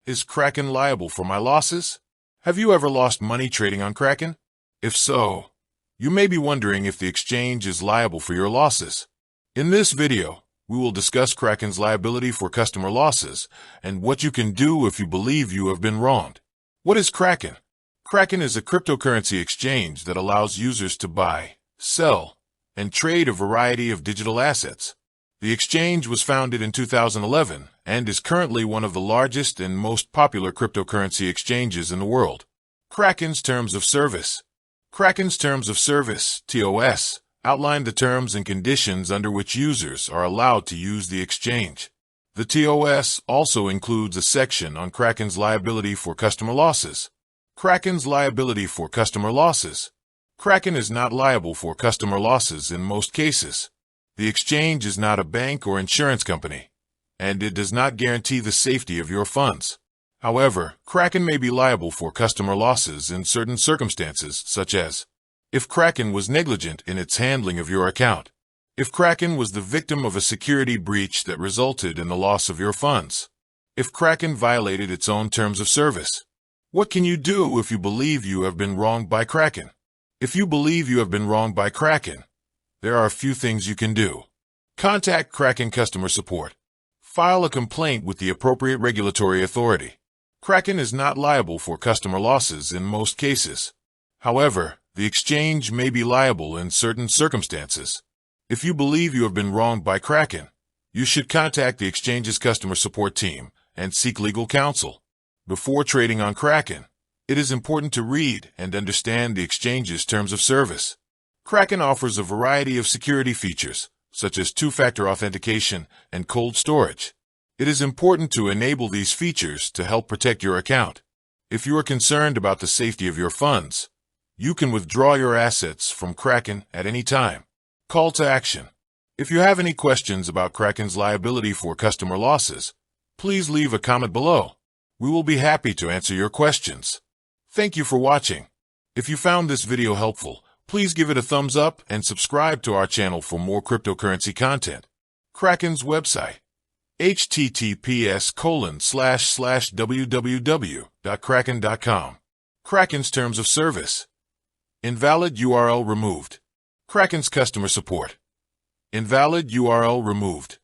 Is Kraken liable for my losses? Have you ever lost money trading on Kraken? If so, you may be wondering if the exchange is liable for your losses. In this video, we will discuss Kraken's liability for customer losses and what you can do if you believe you have been wronged. What is Kraken? Kraken is a cryptocurrency exchange that allows users to buy, sell, and trade a variety of digital assets. The exchange was founded in 2011 and is currently one of the largest and most popular cryptocurrency exchanges in the world. Kraken's Terms of Service. Kraken's Terms of Service, TOS, outline the terms and conditions under which users are allowed to use the exchange. The TOS also includes a section on Kraken's liability for customer losses. Kraken's liability for customer losses. Kraken is not liable for customer losses in most cases. The exchange is not a bank or insurance company, and it does not guarantee the safety of your funds. However, Kraken may be liable for customer losses in certain circumstances, such as if Kraken was negligent in its handling of your account, if Kraken was the victim of a security breach that resulted in the loss of your funds, if Kraken violated its own terms of service. What can you do if you believe you have been wronged by Kraken? If you believe you have been wronged by Kraken, there are a few things you can do. Contact Kraken customer support. File a complaint with the appropriate regulatory authority. Kraken is not liable for customer losses in most cases. However, the exchange may be liable in certain circumstances. If you believe you have been wronged by Kraken, you should contact the exchange's customer support team and seek legal counsel. Before trading on Kraken, it is important to read and understand the exchange's terms of service. Kraken offers a variety of security features, such as two-factor authentication and cold storage. It is important to enable these features to help protect your account. If you are concerned about the safety of your funds, you can withdraw your assets from Kraken at any time. Call to action. If you have any questions about Kraken's liability for customer losses, please leave a comment below. We will be happy to answer your questions. Thank you for watching. If you found this video helpful, please give it a thumbs up and subscribe to our channel for more cryptocurrency content. Kraken's website, https://www.kraken.com. Kraken's Terms of Service. Invalid URL removed. Kraken's customer support. Invalid URL removed.